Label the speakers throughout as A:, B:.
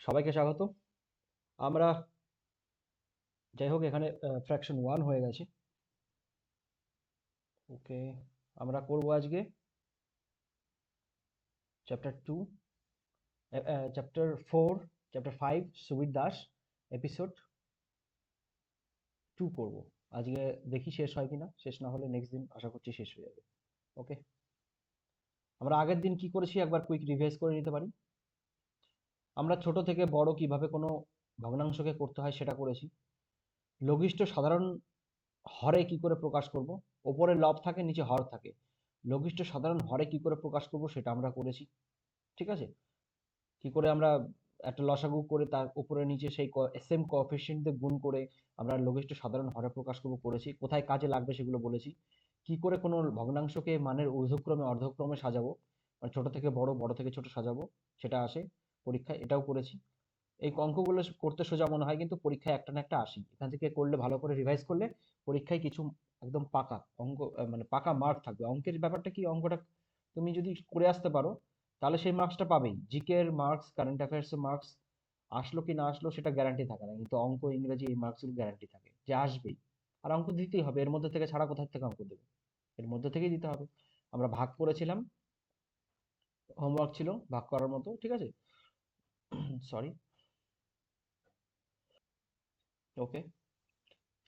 A: সবাইকে স্বাগত। আমরা যাই হোক এখানে ফ্র্যাকশন 1 হয়ে গেছে। ওকে, আমরা করব আজকে chapter 2, chapter 4, chapter 5 Subir Das, episode 2 করব আজকে। দেখি শেষ হয় কিনা। শেষ না হলে নেক্সট দিন আশা করছি শেষ হয়ে যাবে। ওকে, আমরা আগের দিন কি করেছি একবার কুইক রিভাইজ করে নিতে পারি। আমরা ছোট থেকে বড় কিভাবে কোনো ভগ্নাংশকে করতে হয় সেটা করেছি। লঘিষ্ঠ সাধারণ হরে কি করে প্রকাশ করব, ওপরে লব থাকে নিচে হর থাকে, লঘিষ্ঠ সাধারণ হরে কি করে প্রকাশ করব সেটা আমরা করেছি। ঠিক আছে, কি করে আমরা একটা লসাগু করে তার উপরে নিচে সেই সেম কোএফিসিয়েন্ট দিয়ে গুণ করে আমরা লঘিষ্ঠ সাধারণ হরে প্রকাশ করব করেছি। কোথায় কাজে লাগবে সেগুলো বলেছি। কি করে কোনো ভগ্নাংশকে মানের ঊর্ধ্বক্রমে অর্ধক্রমে সাজাবো, মানে ছোট থেকে বড়, বড় থেকে ছোট সাজাবো, সেটা আসে পরীক্ষায়, এটাও করেছি। এই অঙ্কগুলো করতে সোজা মনে হয় কিন্তু পরীক্ষায় একটা না একটা আসি। এখান থেকে করলে, ভালো করে রিভাইজ করলে পরীক্ষায় কিছু একদম পাকা অঙ্ক, মানে পাকা মার্ক থাকবে। অঙ্কের ব্যাপারটা কি, অঙ্কটা তুমি যদি করে আসতে পারো তাহলে সেই মার্কসটা পাবেই। জিকে এর মার্কস, কারেন্ট অ্যাফেয়ার্স এর মার্কস আসলো কি না আসলো সেটা গ্যারান্টি থাকে না, কিন্তু অঙ্ক, ইংরেজি এই মার্কসগুলো গ্যারান্টি থাকে যে আসবেই। আর অঙ্ক দিতেই হবে, এর মধ্যে থেকে ছাড়া কোথা থেকে অঙ্ক দেবে, এর মধ্যে থেকেই দিতে হবে। আমরা ভাগ করেছিলাম, হোমওয়ার্ক ছিল ভাগ করার মতো, ঠিক আছে। সরি। ওকে,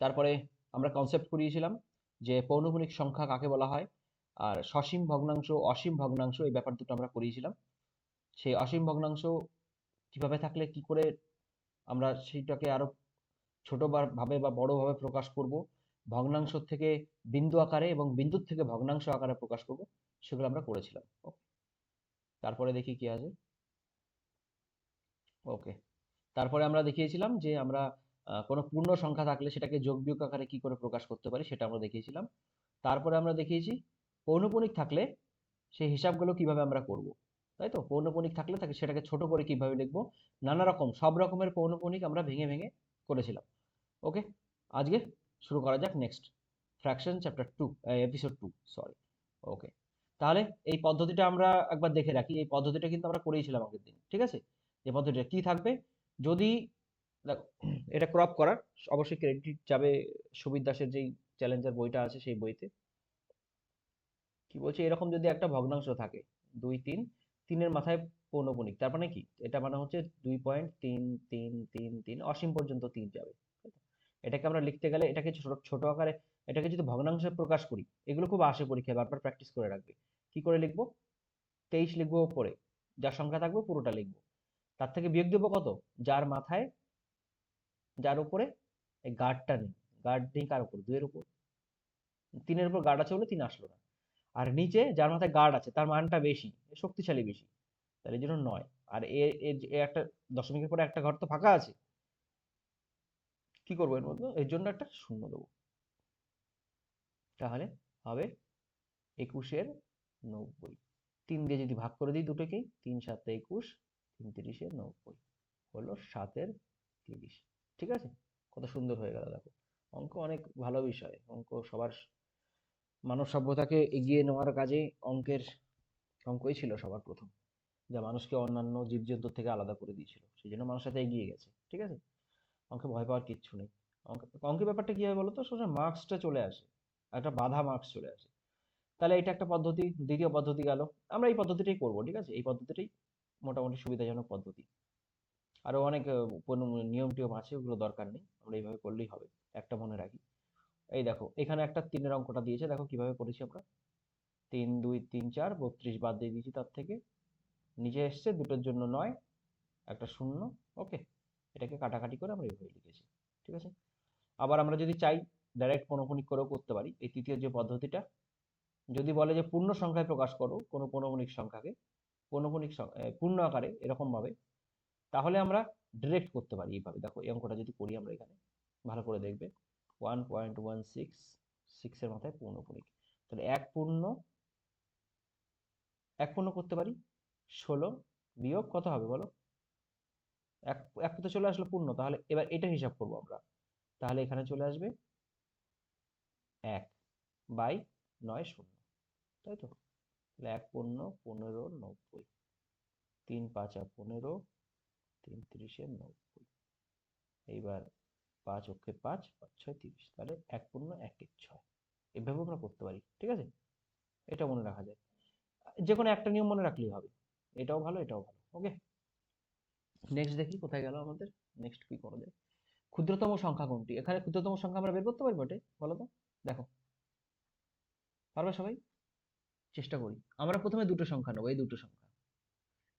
A: তারপরে আমরা কনসেপ্ট করিয়েছিলাম যে পৌনঃপুনিক সংখ্যা কাকে বলা হয়, আর সসীম ভগ্নাংশ, অসীম ভগ্নাংশ, এই ব্যাপার দুটো আমরা করিয়েছিলাম। সেই অসীম ভগ্নাংশ কিভাবে থাকলে কি করে আমরা সেইটাকে আরো ছোট ভাবে বা বড় ভাবে প্রকাশ করব, ভগ্নাংশ থেকে বিন্দু আকারে এবং বিন্দুর থেকে ভগ্নাংশ আকারে প্রকাশ করব, সেগুলো আমরা করেছিলাম। তারপরে দেখি কি আছে। ওকে, তারপরে আমরা দেখিয়েছিলাম যে আমরা কোনো পূর্ণ সংখ্যা থাকলে সেটাকে যোগ বিয়োগ আকারে কি করে প্রকাশ করতে পারি সেটা আমরা দেখিয়েছিলাম। তারপরে আমরা দেখিয়েছি পৌনঃপুনিক থাকলে সেই হিসাবগুলো কিভাবে আমরা করব। তাই তো, পৌনঃপুনিক থাকলে তাকে সেটাকে ছোট করে কিভাবে লিখবো, নানা রকম সব রকমের পৌনঃপুনিক আমরা ভেঙে ভেঙে করেছিলাম। ওকে, আজকে শুরু করা যাক next fraction chapter 2, episode 2, sorry. Okay, তাহলে এই পদ্ধতিটা আমরা একবার দেখে রাখি। এই পদ্ধতিটা কিন্তু আমরা করেইছিলাম আগের দিন, ঠিক আছে। এই পদ্ধতিটা কি থাকবে, যদি দেখো, এটা ক্রপ করার অবশ্যই ক্রেডিট যাবে সুবির দাসের যেই চ্যালেঞ্জার বইটা আছে সেই বইতে। কি বলছে, এরকম যদি একটা ভগ্নাংশ থাকে 2, 3, 3-এর মাথায় পৌনঃপুনিক, তার মানে কি, এটা মানে হচ্ছে 2.3333, অসীম পর্যন্ত 3 যাবে। এটাকে আমরা লিখতে গেলে এটাকে ছোট ছোট আকারে, এটাকে যদি ভগ্নাংশে প্রকাশ করি, এগুলো খুব আসে পরীক্ষায়, বারবার প্র্যাকটিস করে রাখবে। কি করে লিখবো, 23 লিখবো উপরে, যার সংখ্যা থাকবে পুরোটা লিখবো, তার থেকে বিয়োগ দেবো কত, যার মাথায়, যার উপরে এই গার্ডটা নেই। গার্ড নেই কার উপর, 2 এর উপর। 3-এর উপর গার্ড আছে বলে 3 আসলো না। আর নিচে যার মাথায় গার্ড আছে তার মানটা বেশি, শক্তিশালী বেশি, তাহলে এই জন্য 9। আর এ একটা দশমিকের পরে একটা ঘর তো ফাঁকা আছে, কি করবো এর মধ্যে, এর জন্য একটা শূন্য দেবো, তাহলে হবে 21-এর 90। 3 দিয়ে যদি ভাগ করে দিই দুটোকেই, 3 7 21, 3 30-এর 90 হলো 7-এর 30। ঠিক আছে, কত সুন্দর হয়ে গেল দেখো। অঙ্ক অনেক ভালো বিষয়, অঙ্ক সবার, মানব সভ্যতাকে এগিয়ে নেওয়ার কাজে অঙ্কই ছিল সবার প্রথম, যা মানুষকে অন্যান্য জীবজন্তুর থেকে আলাদা করে দিয়েছিল, সেই জন্য মানুষ সাথে এগিয়ে গেছে। ঠিক আছে, অঙ্কে ভয় পাওয়ার কিচ্ছু নেই। অঙ্কের ব্যাপারটা কি হয় বলতো, সোজা মার্কসটা চলে আসে, একটা বাধা মার্কস চলে আসে। তাহলে এটা একটা পদ্ধতি, দ্বিতীয় পদ্ধতি গেল। আমরা এই পদ্ধতিটাই করব, ঠিক আছে, এই পদ্ধতিটাই মোটামুটি সুবিধাজনক পদ্ধতি। আরো অনেক কোনো নিয়ম টিয়ম আছে, ওগুলো দরকার নেই, আমরা এইভাবে করলেই হবে। একটা মনে রাখি, এই দেখো এখানে একটা 3-এর অঙ্কটা দিয়েছে, দেখো কিভাবে করেছি আমরা। 3 2 3 4, 32 বাদ দিয়ে দিয়েছি তার থেকে, নিচে এসছে দুটোর জন্য 9, একটা শূন্য। ওকে, এটাকে কাটাকাটি করে আমরা এইভাবে লিখেছি। ঠিক আছে, আবার আমরা যদি চাই ডাইরেক্ট পৌনঃপুনিক করেও করতে পারি। এই তৃতীয় যে পদ্ধতিটা, যদি বলে যে পূর্ণ সংখ্যায় প্রকাশ করো কোনো পৌনঃপুনিক সংখ্যাকে, পূর্ণ আকারে এরকম ভাবে, তাহলে আমরা ডিরেক্ট করতে পারি এইভাবে। দেখো এই অঙ্কটা যদি করি আমরা এখানে, ভালো করে দেখবে, 1.16, 6-এর মাথায় পৌনঃপুনিক, তাহলে এক পূর্ণ করতে পারি, 16 বিয়োগ কত হবে বলো, এক এক তো চলে আসলো পূর্ণ, তাহলে এবার এটা হিসাব করব আমরা। তাহলে এখানে চলে আসবে 1/9 শূন্য, তাই তো। তাহলে 1 পূর্ণ 15 90, 3 5 15, তিন তিরিশে 90। এইবার 5 অক্ষে 5, 5 6 30, তাহলে 1.116। এভাবে আমরা করতে পারি, ঠিক আছে? এটা মনে রাখা যায়। যে কোনো একটা নিয়ম মনে রাখলেই হবে। এটাও ভালো, এটাও ভালো। ওকে, নেক্সট দেখি কোথায় গেল আমাদের। নেক্সট কি করা যায়? ক্ষুদ্রতম সংখ্যা কোনটি? এখানে ক্ষুদ্রতম সংখ্যা আমরা বের করতে পারবো এটা? বলো তো, দেখো, পারবে সবাই? চেষ্টা করি। আমরা প্রথমে দুটো সংখ্যা নেবো, এই দুটো সংখ্যা,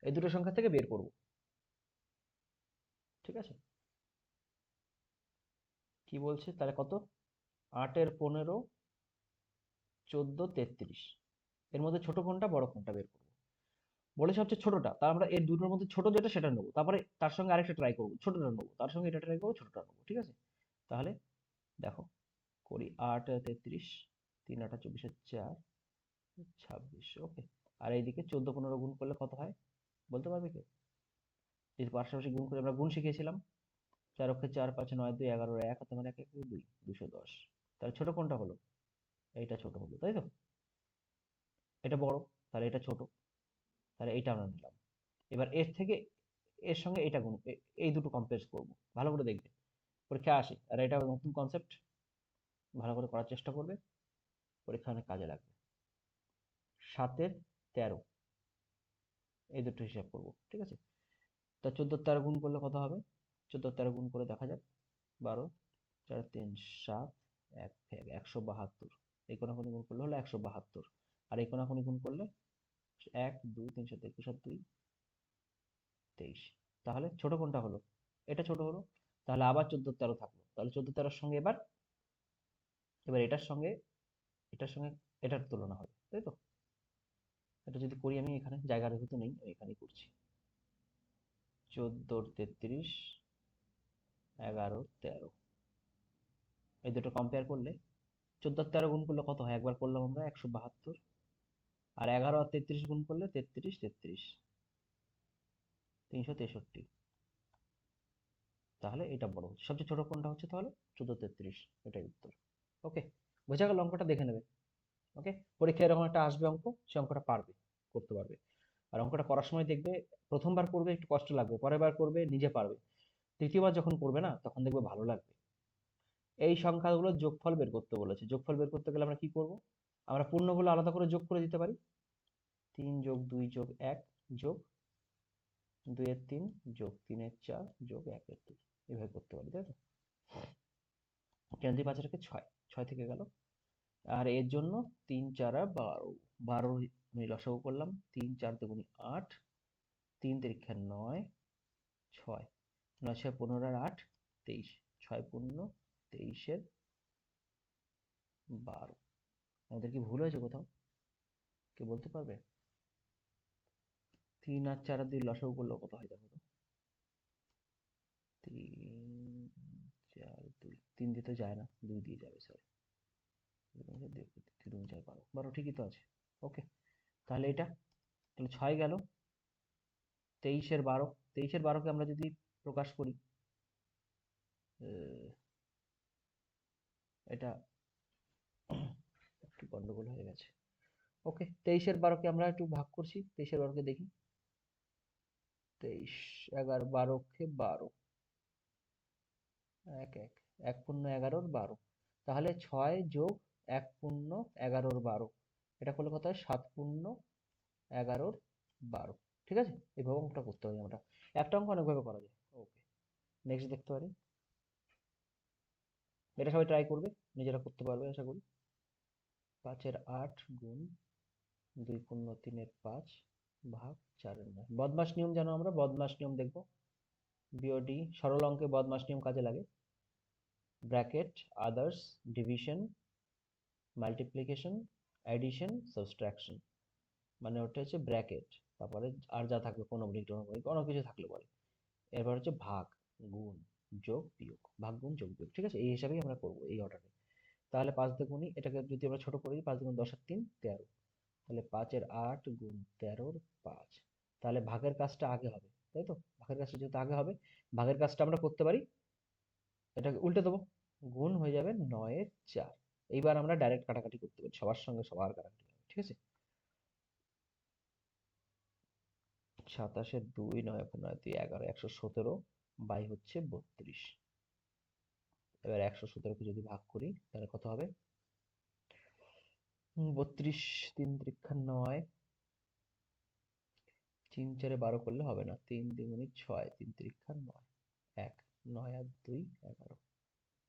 A: এই দুটো সংখ্যা থেকে বের করব, ঠিক আছে? কি বলছে তাহলে? কত? 8 এর 15, 14, 33। এর মধ্যে ছোট কোনটা, বড় কোনটা বের করবো। বলেছে হচ্ছে ছোটটা, তার আমরা এর দুটোর মধ্যে ছোট যেটা সেটা নেবো, তারপরে তার সঙ্গে আরেকটা ট্রাই করবো, ছোটটা নেবো, তার সঙ্গে এটা ট্রাই করবো, ছোটটা নেবো, ঠিক আছে? তাহলে দেখো, করি 8 আর 33, 3 8 24 4, 26। ওকে, আর এইদিকে 14 15 গুণ করলে কত হয় বলতে পারবে কেউ? যদি পাশাপাশি গুণ করে, আমরা গুণ শিখেছিলাম, 4 অক্ষে 4, 5 9 2 11 1 হাতে মানে 1 1 2, 210। তাহলে ছোট কোনটা হলো? এইটা ছোট হলো, তাই তো? এটা বড়, তাহলে এটা ছোট, তাহলে এইটা আমরা নিলাম। এবার এর থেকে এর সঙ্গে এটা গুণ, এই দুটো কম্পেয়ার করব, ভালো করে দেখবে, পরীক্ষা আসে, আর এটা নতুন কনসেপ্ট, ভালো করে করার চেষ্টা করবে, পরীক্ষা অনেক কাজে লাগবে। 7 এর 13, এই দুটো হিসাব করব, ঠিক আছে? তা 14 13 গুণ করলে কত হবে? 14 13 গুণ করে দেখা যাক। 12 4 3 7, 1 172। এই কোনাকুনি গুণ করলে হলো 172, আর এই কোনাকুনি গুণ করলে 1 2 3 7 21 আর 2 23। তাহলে ছোট কোনটা হলো? এটা ছোট হলো। তাহলে আবার 14 13 থাকলো, তাহলে 14 13 সঙ্গে এবার এবার এটার সঙ্গে এটার সঙ্গে এটার তুলনা হবে, তাই তো? এটা যদি করি, আমি এখানে জায়গা যেহেতু নেই, আমি এখানেই করছি। 14 33, 11 13, এই দুটো কম্পেয়ার করলে 14 13 গুণ করলে কত হয়? একবার করলাম আমরা, 172। আর 11 আর 33 গুণ করলে 33 33, 363। তাহলে এটা বড় হচ্ছে, সবচেয়ে ছোট কোনটা হচ্ছে তাহলে? 14 33, এটাই উত্তর। ওকে, বোঝা গেল? অঙ্কটা দেখে নেবে। ওকে, পরীক্ষায় এরকম একটা আসবে অঙ্ক, সে অঙ্কটা পারবে, করতে পারবে। আর অঙ্কটা করার সময় দেখবে, প্রথমবার করবে একটু কষ্ট লাগবে, পরের বার করবে নিজে পারবে, তৃতীয়বার যখন করবে না, তখন দেখবে ভালো লাগবে। এই সংখ্যাগুলোর যোগফল বের করতে বলেছে। যোগফল বের করতে গেলে আমরা কি করব? আমরা পূর্ণগুলো আলাদা করে যোগ করে দিতে পারি। 3 যোগ 2 যোগ 1 যোগ 2 এর 3 যোগ 3 এর 4 যোগ 1 এর 2, এভাবে করতে পারি, তাই তো? 3 5 এর 6, 6 থেকে গেল। আর এর জন্য 3 4 12, 12 আমি লসাগু করলাম, 3 4 দুগুণে 8, 3 তিরিক্ষা 9, 6, 9 6 15 আর 8 23, 6 15 23 এর 12। আমাদের কি ভুল হয়েছে কোথাও? কে বলতে পারবে? 3 আর 4 আর 2 লসাগু করলেও কত হয় দেখো তো? 3 4 2, 3 দিয়ে তো যায় না, 2 দিয়ে যাবে, সরি। 3 4 12, 12 ঠিকই তো আছে। ওকে, তাহলে এটা, তাহলে 6 গেল, 23 এর 12, 23 এর 12 কে আমরা যদি প্রকাশ করি, এটা একটু গন্ডগোল হয়ে গেছে। ওকে, 23 এর 12 কে আমরা একটু ভাগ করছি, 23 এর 12 কে দেখি। 23 11 12 কে 12, 1 1, 1 পূর্ণ 11 এর 12, তাহলে 6 যোগ 1 পূর্ণ 11 এর 12, এটা করলে কত হয়? 7 পূর্ণ 11 এর 12, ঠিক আছে? এইভাবে অঙ্কটা করতে পারি আমরা, একটা অঙ্ক অনেকভাবে করা যায়। ওকে, নেক্সট দেখতে পারি। এটা সবাই ট্রাই করবে, নিজেরা করতে পারবে আশা করি। 5 এর 8 গুণ 2 পূর্ণ 3 এর 5 ভাগ 4 এর 9। বদমাস নিয়ম জানো? আমরা বদমাস নিয়ম দেখবো। বিওডি, সরল অঙ্কে বদমাস নিয়ম কাজে লাগে। Bracket, others, division, multiplication, addition, subtraction. মানে ওটা হচ্ছে ব্র্যাকেট, তারপরে আর যা থাকবে, কোনো কোনো কিছু থাকলে বলে। এরপর হচ্ছে ভাগ, গুণ, যোগ, বিয়োগ, ভাগ গুণ যোগ বিয়োগ, ঠিক আছে? এই হিসাবেই আমরা করবো, এই অর্ডারে। তাহলে 5 দুগুণি, এটাকে যদি আমরা ছোট করি, 5 দুগুণ 10 আর 3 13, তাহলে 5 এর 8 গুণ 13 এর 5। তাহলে ভাগের কাজটা আগে হবে, তাই তো? ভাগের কাজটা যেহেতু আগে হবে, ভাগের কাজটা আমরা করতে পারি, এটাকে উল্টে দেবো, গুণ হয়ে যাবে 9 এর 4। এইবার আমরা ডাইরেক্ট কাটাকাটি করতে পারি, সবার সঙ্গে সবার কাটাকাটি হবে, ঠিক আছে? 27-এর 2, 9 × 9 = 11, 117 বাই হচ্ছে 32। এবার 117কে যদি ভাগ করি তাহলে কত হবে? 32, 3 × 9, 3 × 4 = 12 করলে হবে না, 3 × 2 = 6, 3 × 3 = 9, 1, 9 আর 2 11,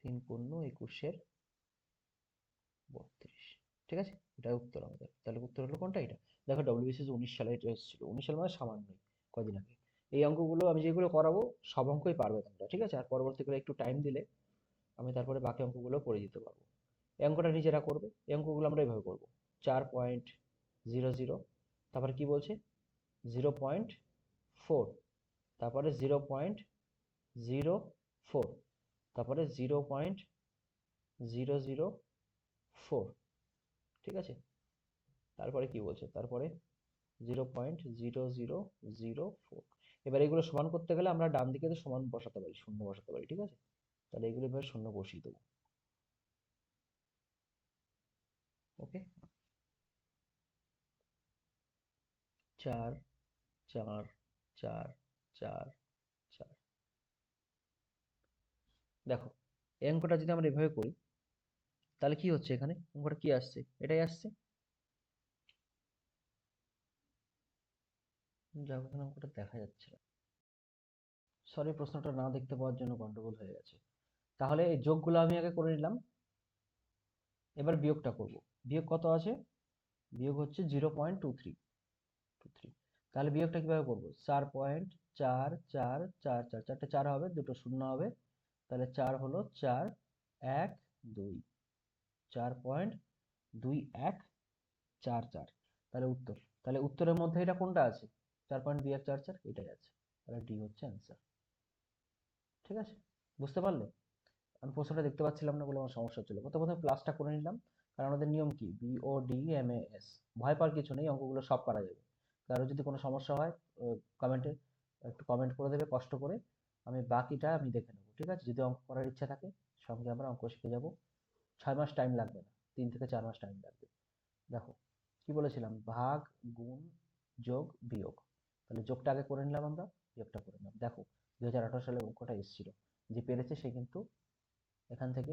A: 3 × 5 = 21 32। ঠিক আছে, এটাই উত্তর আমাদের। তাহলে উত্তর হলো কোনটা? এটা দেখো, ডব্লিউবিসিএস 19 সালে এটা এসেছিল, 19 সাল মানে সামান্যই, কদিন আগে। এই অঙ্কগুলো আমি যেগুলো করাবো সব অঙ্কই পারবে তোমরা, ঠিক আছে? আর পরবর্তীকালে একটু টাইম দিলে আমি তারপরে বাকি অঙ্কগুলো করে দিতে পারবো। এই অঙ্কটা নিজেরা করবে, এই অঙ্কগুলো আমরা এইভাবে করবো। 4.00, তারপরে কি বলছে? 0.4, তারপরে 0.04, তারপরে 0.004, ঠিক আছে? তারপরে কি বলছে? তারপরে 0.0004। এবার এগুলো সমান করতে গেলে আমরা ডান দিকে তো সমান বসাতে পারি, শূন্য বসাতে পারি, ঠিক আছে? তাহলে এগুলো এবার শূন্য বসিয়ে দেবো। ওকে, 4 4 4 4 4। দেখো, এই অঙ্কটা যদি আমরা এভাবে করি তাহলে কি হচ্ছে? এখানে অঙ্কটা কি আসছে? এটাই আসছে। যাক, এখানে অঙ্কটা দেখা যাচ্ছে না, সরি, প্রশ্নটা না দেখতে পাওয়ার জন্য গন্ডগোল হয়ে গেছে। তাহলে এই যোগগুলো আমি আগে করে নিলাম, এবার বিয়োগটা করব। বিয়োগ কত আছে? বিয়োগ হচ্ছে 0.23। তাহলে বিয়োগটা কিভাবে করবো? 4.4444, চারটে 4 হবে, দুটো শূন্য হবে, তাহলে 4 হলো 4 1 2, 4.2144। তাহলে উত্তর, তাহলে উত্তরের মধ্যে এটা কোনটা আছে? 4.2144 এটাই আছে, তাহলে ডি হচ্ছে অ্যান্সার। ঠিক আছে, বুঝতে পারলে? আমি প্রশ্নটা দেখতে পাচ্ছিলাম না বলে আমার সমস্যা হচ্ছিল। প্রথমে ক্লাসটা করে নিলাম, কারণ আমাদের নিয়ম কি? BODMAS, ভয় পাওয়ার কিছু নেই, অঙ্কগুলো সব পারা যাবে। কারো যদি কোনো সমস্যা হয় কমেন্টে একটু কমেন্ট করে দেবে কষ্ট করে, আমি বাকিটা আমি দেখে নেবো, ঠিক আছে? যদি অঙ্ক করার ইচ্ছা থাকে সঙ্গে আমরা অঙ্ক শিখে যাব। 6 মাস টাইম লাগবে না, 3 থেকে 4 মাস টাইম লাগবে। দেখো কি বলেছিলাম? ভাগ, গুণ, যোগ, বিয়োগ। তাহলে যোগটা আগে করে নিলাম, আমরা বিয়োগটা করে নিলাম। দেখো 2018 সালে অঙ্কটা এসেছিল, যে পেরেছে সে কিন্তু এখান থেকে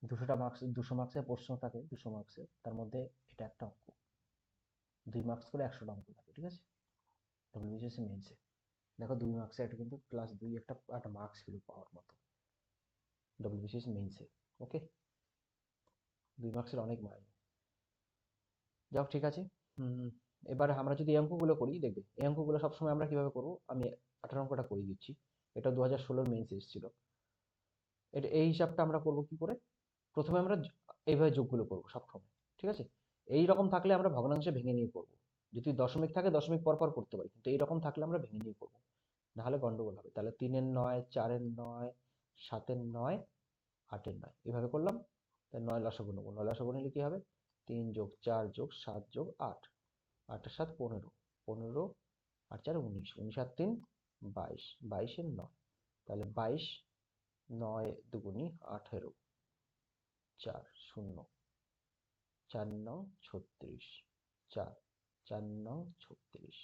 A: 200 মার্কসের প্রশ্ন থাকে, 200 মার্কসের, তার মধ্যে এটা একটা অঙ্ক, 2 মার্কস করে 100টা অঙ্ক থাকে, ঠিক আছে? ডব্লিউবিসিএস মেন্সে দেখো 2 মার্কসে এটা কিন্তু প্লাস 2 একটা একটা মার্কস ছিল পাওয়ার মতো ডব্লিউবিসিএস মেন্সে। ওকে, 2 মার্কসের অনেক মাইনে। যাক, ঠিক আছে। এবার আমরা যদি এই অঙ্কগুলো করি, দেখবে এই অঙ্কগুলো সবসময় আমরা কিভাবে করবো, আমি 18 অঙ্কটা করে দিচ্ছি। এটা 2016 মেন্স এসেছিল। এটা এই হিসাবটা আমরা করব কি করে? প্রথমে আমরা এইভাবে যোগগুলো করবো সবসময়, ঠিক আছে? এই রকম থাকলে আমরা ভগ্নাংশে ভেঙে নিয়ে করবো। যদি দশমিক থাকে দশমিক পর পর করতে পারি, কিন্তু এইরকম থাকলে আমরা ভেঙে নিয়ে করবো, নাহলে গন্ডগোল হবে। তাহলে 3-এর 9, 4-এর 9, 7-এর 9, 8-এর 9, এভাবে করলাম। তাহলে 9 লসাগু নেবো, 9 লসাগু নিলে কি হবে? 3 যোগ 4 যোগ 7 যোগ 8, 8 আর 7 15, 15 আর 4 19, 19 আর 3 22, 22-এর 9, তাহলে 22, 9 দুগুণি 18, 4 0, 4 9 36, 4 4 9 36।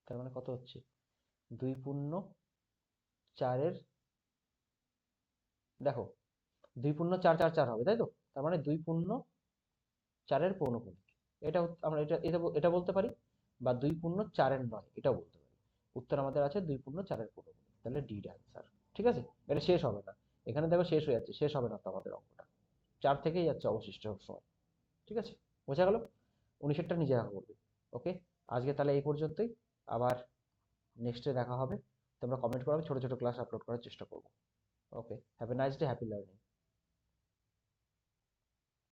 A: তার মানে কত হচ্ছে? 2 পূর্ণ 4-এর, দেখো 2 পূর্ণ 4 4 4 হবে, তাই তো? তার মানে 2 পূর্ণ 4-এর পৌনঃপুনিক। এটা আমরা এটা বলতে পারি, বা 2 পূর্ণ 4-এর 9 এটাও বলতে পারি। উত্তর আমাদের আছে 2 পূর্ণ 4-এর পৌনঃপুনিক, তাহলে ডি এর অ্যান্সার। ঠিক আছে, এটা শেষ হবে না, এখানে দেখো শেষ হয়ে যাচ্ছে, শেষ হবে না তো আমাদের অঙ্কটা, 4 থেকেই যাচ্ছে অবশিষ্ট সময়। ঠিক আছে, বোঝা গেল? 19-এরটা নিজে করবে। ওকে, আজকে তাহলে এই পর্যন্তই, আবার নেক্সটে দেখা হবে। তোমরা কমেন্ট করো, ছোট ছোট ক্লাস আপলোড করার চেষ্টা করবো। Okay, have a nice day, happy learning.